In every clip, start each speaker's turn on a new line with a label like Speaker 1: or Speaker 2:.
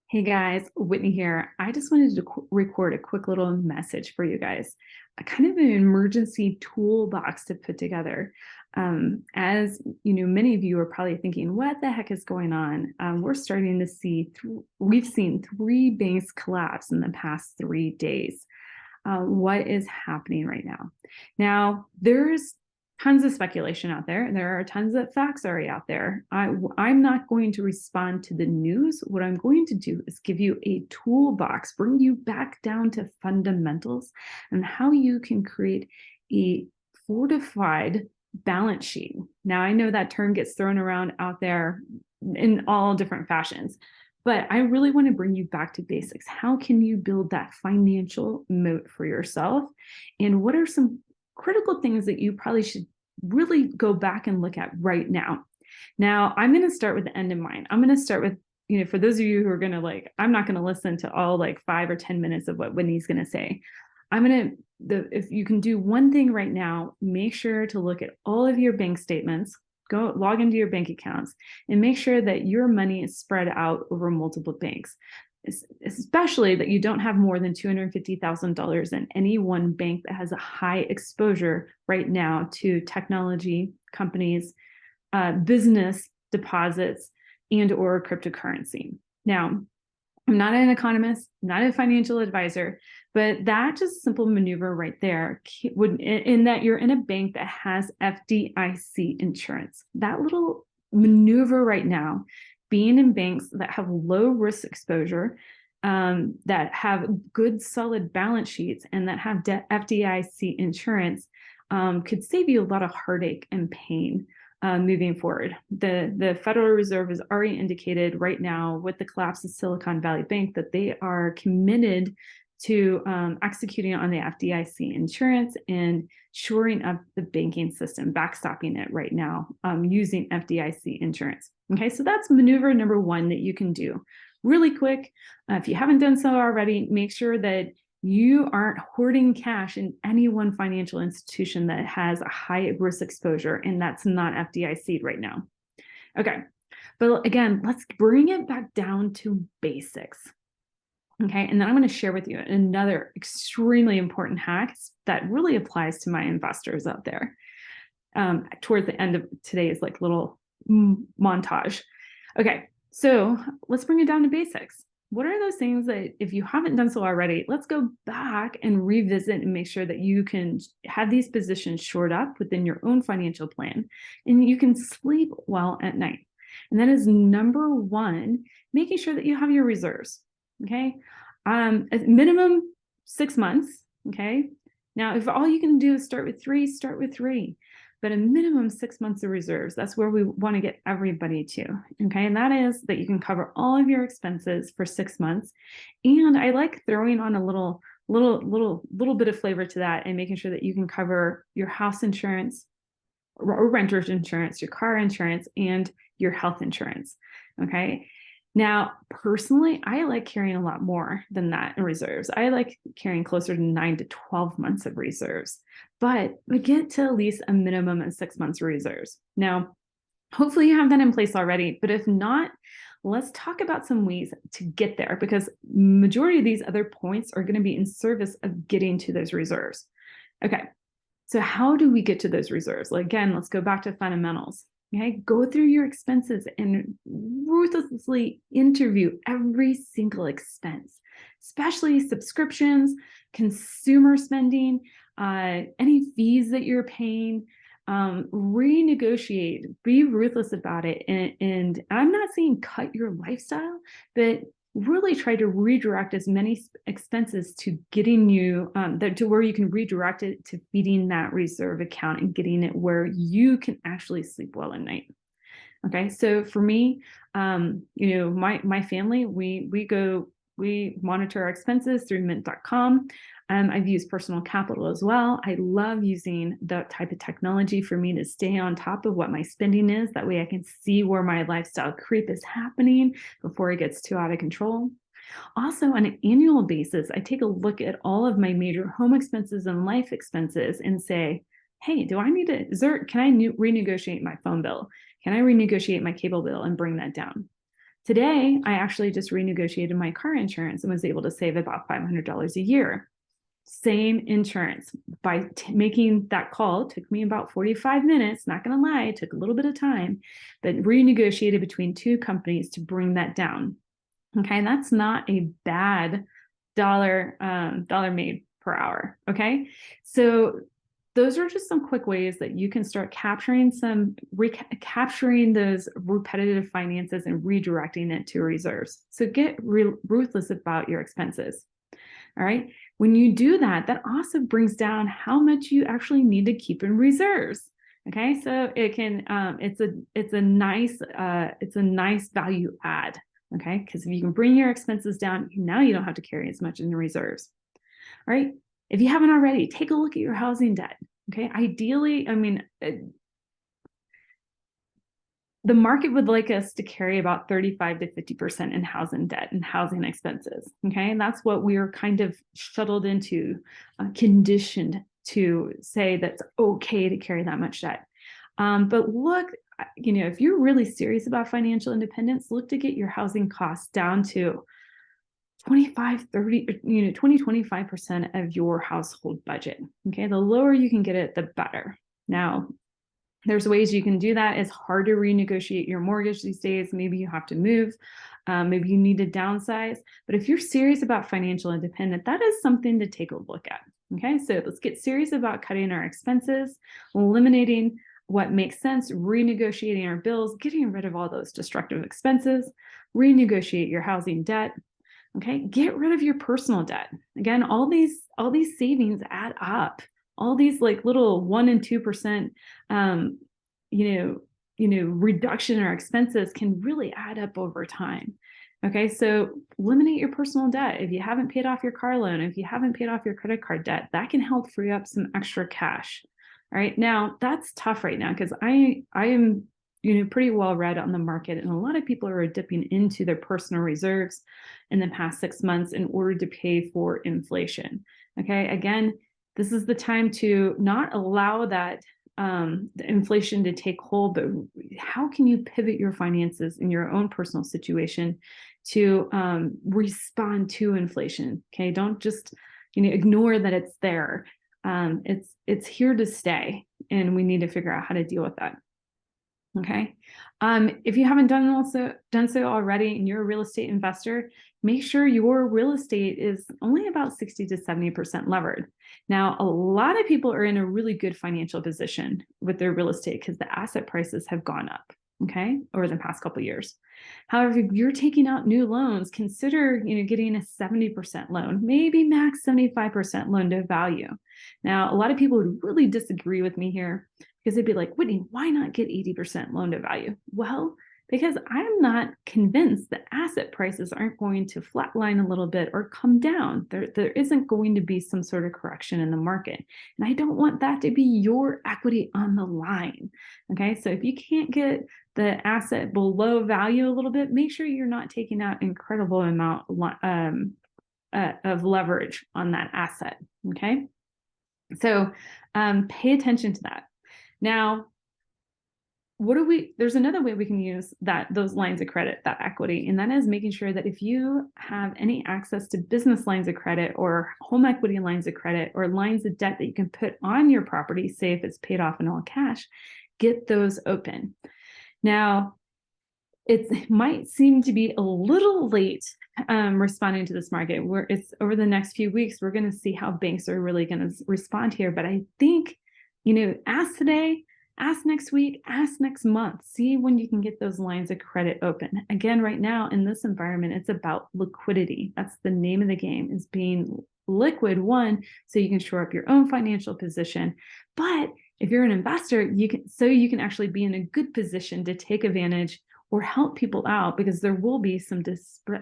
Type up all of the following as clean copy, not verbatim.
Speaker 1: Hey guys, Whitney here. I just wanted to record a quick little message for you guys, a kind of an emergency toolbox to put together. As you know, many of you are probably thinking, what the heck is going on? We're starting to see, we've seen three banks collapse in the past 3 days. What is happening right now? Now, there's tons of speculation out there. There are tons of facts already out there. I'm not going to respond to the news. What I'm going to do is give you a toolbox, bring you back down to fundamentals and how you can create a fortified balance sheet. Now, I know that term gets thrown around out there in all different fashions, but I really want to bring you back to basics. How can you build that financial moat for yourself? And what are some critical things that you probably should really go back and look at right now? Now, I'm going to start with the end in mind. I'm going to start with, for those of you who are going to I'm not going to listen to all 5 or 10 minutes of what Whitney's going to say. If you can do one thing right now, make sure to look at all of your bank statements, go log into your bank accounts and make sure that your money is spread out over multiple banks, especially that you don't have more than $250,000 in any one bank that has a high exposure right now to technology companies, business deposits, and or cryptocurrency. Now, I'm not an economist, not a financial advisor, but that just simple maneuver right there would, in that you're in a bank that has FDIC insurance. That little maneuver right now, being in banks that have low risk exposure, that have good solid balance sheets, and that have FDIC insurance, could save you a lot of heartache and pain. Moving forward, the Federal Reserve has already indicated right now with the collapse of Silicon Valley Bank that they are committed to executing on the FDIC insurance and shoring up the banking system, backstopping it right now using FDIC insurance. Okay, so that's maneuver number one that you can do really quick. If you haven't done so already, make sure that you aren't hoarding cash in any one financial institution that has a high risk exposure, and that's not FDIC right now. Okay, but again, let's bring it back down to basics. Okay, and then I'm going to share with you another extremely important hack that really applies to my investors out there. Towards the end of today's little montage. Okay, so let's bring it down to basics. What are those things that if you haven't done so already, let's go back and revisit and make sure that you can have these positions shored up within your own financial plan and you can sleep well at night. And that is number one, making sure that you have your reserves. Okay. At minimum 6 months. Okay. Now, if all you can do is start with three. But a minimum 6 months of reserves. That's where we want to get everybody to. Okay. And that is that you can cover all of your expenses for 6 months. And I like throwing on a little bit of flavor to that and making sure that you can cover your house insurance or renter's insurance, your car insurance, and your health insurance. Okay. Now, personally, I like carrying a lot more than that in reserves. I like carrying closer to 9 to 12 months of reserves, but we get to at least a minimum of 6 months of reserves. Now, hopefully you have that in place already, but if not, let's talk about some ways to get there because majority of these other points are going to be in service of getting to those reserves. Okay, so how do we get to those reserves? Well, again, let's go back to fundamentals. Okay, go through your expenses and ruthlessly interview every single expense, especially subscriptions, consumer spending, any fees that you're paying. Renegotiate, be ruthless about it. And I'm not saying cut your lifestyle, but really try to redirect as many expenses to getting you to where you can redirect it to feeding that reserve account and getting it where you can actually sleep well at night. Okay, so for me, my family, we monitor our expenses through mint.com. I've used personal capital as well. I love using that type of technology for me to stay on top of what my spending is. That way I can see where my lifestyle creep is happening before it gets too out of control. Also, on an annual basis, I take a look at all of my major home expenses and life expenses and say, hey, can I renegotiate my phone bill? Can I renegotiate my cable bill and bring that down? Today, I actually just renegotiated my car insurance and was able to save about $500 a year. Same insurance. By making that call, it took me about 45 minutes, not going to lie, it took a little bit of time, but renegotiated between two companies to bring that down. Okay, that's not a bad dollar made per hour. Okay, so those are just some quick ways that you can start capturing capturing those repetitive finances and redirecting it to reserves. So get ruthless about your expenses. All right. When you do that, that also brings down how much you actually need to keep in reserves. Okay, so it can it's a nice value add. Okay, because if you can bring your expenses down, now you don't have to carry as much in the reserves. All right. If you haven't already, take a look at your housing debt. Okay. Ideally, the market would like us to carry about 35 to 50% in housing debt and housing expenses. Okay. And that's what we're kind of shuttled into, conditioned to say that's okay to carry that much debt. But look, if you're really serious about financial independence, look to get your housing costs down to 25, 30, 20, 25% of your household budget. Okay. The lower you can get it, the better. Now, there's ways you can do that. It's hard to renegotiate your mortgage these days. Maybe you have to move. Maybe you need to downsize. But if you're serious about financial independence, that is something to take a look at. Okay, so let's get serious about cutting our expenses, eliminating what makes sense, renegotiating our bills, getting rid of all those destructive expenses, renegotiate your housing debt. Okay, get rid of your personal debt. Again, all these savings add up. All these like little 1% and 2%, reduction in our expenses can really add up over time. Okay, so eliminate your personal debt. If you haven't paid off your car loan, if you haven't paid off your credit card debt, that can help free up some extra cash. All right, now that's tough right now because I am pretty well read on the market, and a lot of people are dipping into their personal reserves in the past 6 months in order to pay for inflation. Okay, again, this is the time to not allow that the inflation to take hold, but how can you pivot your finances in your own personal situation to respond to inflation? Okay, don't just ignore that it's there. It's here to stay, and we need to figure out how to deal with that. Okay. If you haven't done so already and you're a real estate investor, make sure your real estate is only about 60 to 70% levered. Now, a lot of people are in a really good financial position with their real estate because the asset prices have gone up, okay, over the past couple of years. However, if you're taking out new loans, consider getting a 70% loan, maybe max 75% loan to value. Now, a lot of people would really disagree with me here, because they'd be like, Whitney, why not get 80% loan to value? Well, because I'm not convinced that asset prices aren't going to flatline a little bit or come down. There isn't going to be some sort of correction in the market. And I don't want that to be your equity on the line. Okay, so if you can't get the asset below value a little bit, make sure you're not taking out incredible amount of leverage on that asset. Okay, so pay attention to that. Now, there's another way we can use those lines of credit, that equity, and that is making sure that if you have any access to business lines of credit or home equity lines of credit or lines of debt that you can put on your property, say if it's paid off in all cash, get those open. Now, it might seem to be a little late responding to this market. It's over the next few weeks, we're going to see how banks are really going to respond here. But I think, ask today, ask next week, ask next month, see when you can get those lines of credit open. Again, right now in this environment, it's about liquidity. That's the name of the game, is being liquid, one, so you can shore up your own financial position. But if you're an investor, you can actually be in a good position to take advantage or help people out, because there will be some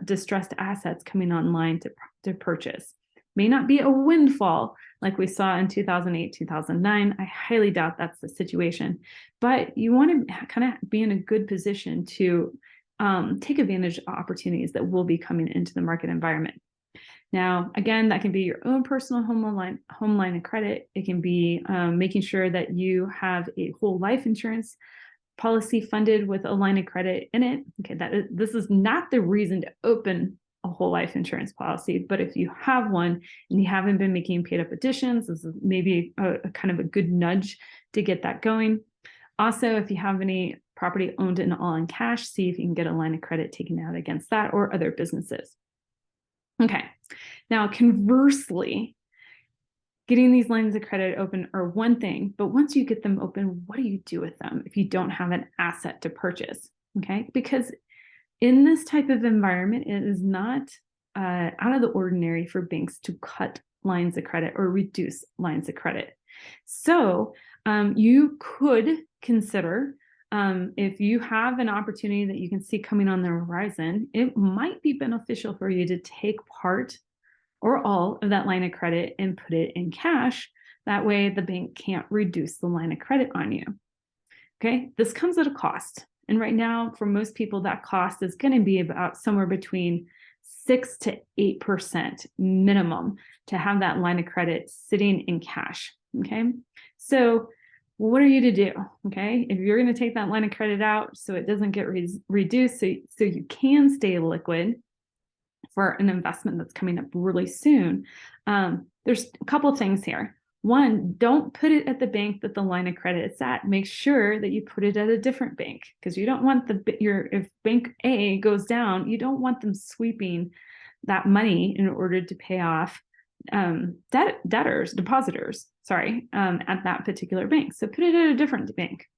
Speaker 1: distressed assets coming online to purchase. May not be a windfall like we saw in 2008, 2009. I highly doubt that's the situation, but you want to kind of be in a good position to take advantage of opportunities that will be coming into the market environment. Now, again, that can be your own personal home line of credit. It can be making sure that you have a whole life insurance policy funded with a line of credit in it, okay, this is not the reason to open a whole life insurance policy, but if you have one and you haven't been making paid up additions, this is maybe a kind of a good nudge to get that going. Also, if you have any property owned and all in cash, see if you can get a line of credit taken out against that or other businesses. Okay, now conversely, getting these lines of credit open are one thing, but once you get them open, what do you do with them if you don't have an asset to purchase? Okay, because in this type of environment, it is not out of the ordinary for banks to cut lines of credit or reduce lines of credit. So you could consider, if you have an opportunity that you can see coming on the horizon, it might be beneficial for you to take part or all of that line of credit and put it in cash. That way the bank can't reduce the line of credit on you. Okay, this comes at a cost. And right now, for most people, that cost is going to be about somewhere between 6 to 8% minimum to have that line of credit sitting in cash. Okay, so what are you to do? Okay, if you're going to take that line of credit out so it doesn't get reduced, so you can stay liquid for an investment that's coming up really soon, there's a couple of things here. One, don't put it at the bank that the line of credit is at. Make sure that you put it at a different bank, because you don't want if bank A goes down, you don't want them sweeping that money in order to pay off depositors, at that particular bank. So put it at a different bank.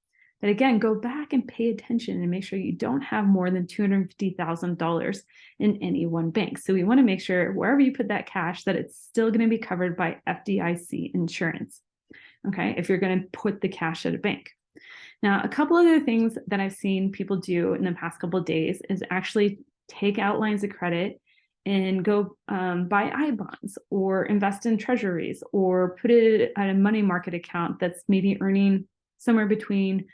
Speaker 1: But again, go back and pay attention and make sure you don't have more than $250,000 in any one bank. So we want to make sure wherever you put that cash that it's still going to be covered by FDIC insurance. Okay, if you're going to put the cash at a bank. Now, a couple other things that I've seen people do in the past couple of days is actually take out lines of credit and go buy I-bonds or invest in treasuries or put it at a money market account that's maybe earning somewhere between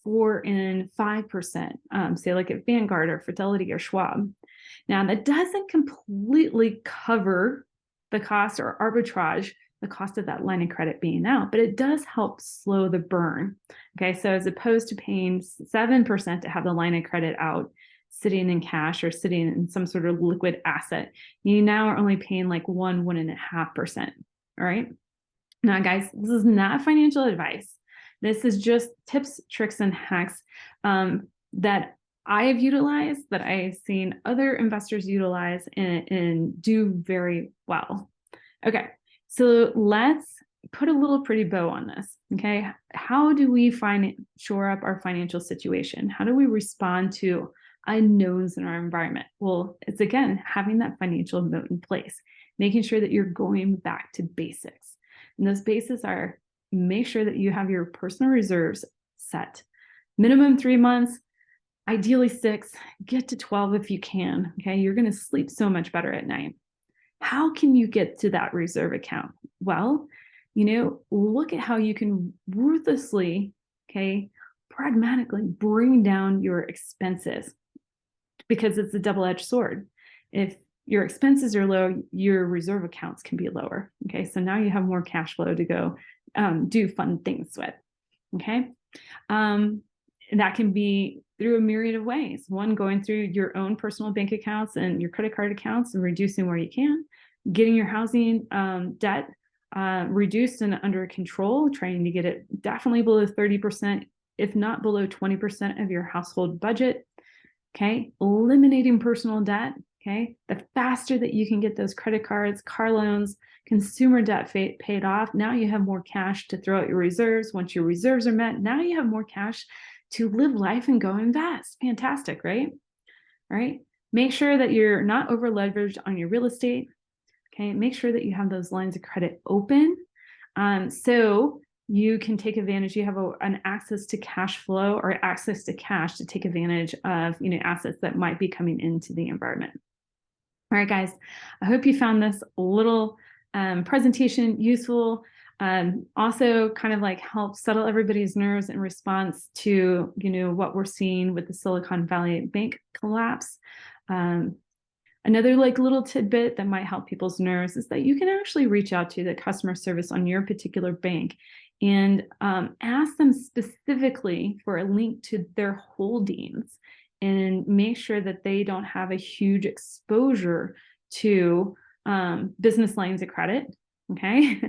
Speaker 1: 4 and 5%, say like at Vanguard or Fidelity or Schwab. Now, that doesn't completely cover the cost or arbitrage the cost of that line of credit being out, but it does help slow the burn. Okay, so as opposed to paying 7% to have the line of credit out sitting in cash or sitting in some sort of liquid asset, you now are only paying like 1.5%. All right. Now, guys, this is not financial advice. This is just tips, tricks, and hacks that I have utilized, that I've seen other investors utilize and do very well. Okay, so let's put a little pretty bow on this. Okay, how do we shore up our financial situation? How do we respond to unknowns in our environment? Well, it's again having that financial moat in place, making sure that you're going back to basics. And those basics are: make sure that you have your personal reserves set. Minimum 3 months, ideally 6, get to 12 if you can. Okay, you're going to sleep so much better at night. How can you get to that reserve account? Well, look at how you can ruthlessly, pragmatically bring down your expenses, because it's a double-edged sword. If your expenses are low, your reserve accounts can be lower. Okay, so now you have more cash flow to go do fun things with. Okay, that can be through a myriad of ways. One, going through your own personal bank accounts and your credit card accounts and reducing where you can, getting your housing debt reduced and under control, trying to get it definitely below 30%, if not below 20% of your household budget. Okay, eliminating personal debt. Okay, the faster that you can get those credit cards, car loans, consumer debt paid off, now you have more cash to throw at your reserves. Once your reserves are met, now you have more cash to live life and go invest. Fantastic, right? All right. Make sure that you're not over leveraged on your real estate. Okay. Make sure that you have those lines of credit open, so you can take advantage. You have an access to cash flow or access to cash to take advantage of assets that might be coming into the environment. All right, guys, I hope you found this little presentation useful. Also kind of like help settle everybody's nerves in response to, what we're seeing with the Silicon Valley Bank collapse. Another little tidbit that might help people's nerves is that you can actually reach out to the customer service on your particular bank and ask them specifically for a link to their holdings and make sure that they don't have a huge exposure to business lines of credit. Okay.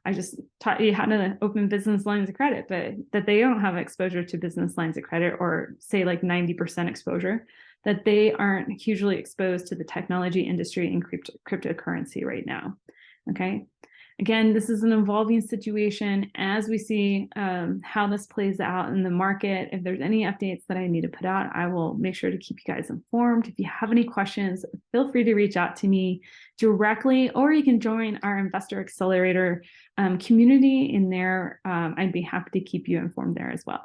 Speaker 1: I just taught you how to open business lines of credit, but that they don't have exposure to business lines of credit, or say like 90% exposure, that they aren't hugely exposed to the technology industry and cryptocurrency right now. Okay. Again, this is an evolving situation as we see how this plays out in the market. If there's any updates that I need to put out, I will make sure to keep you guys informed. If you have any questions, feel free to reach out to me directly, or you can join our Investor Accelerator community in there. I'd be happy to keep you informed there as well.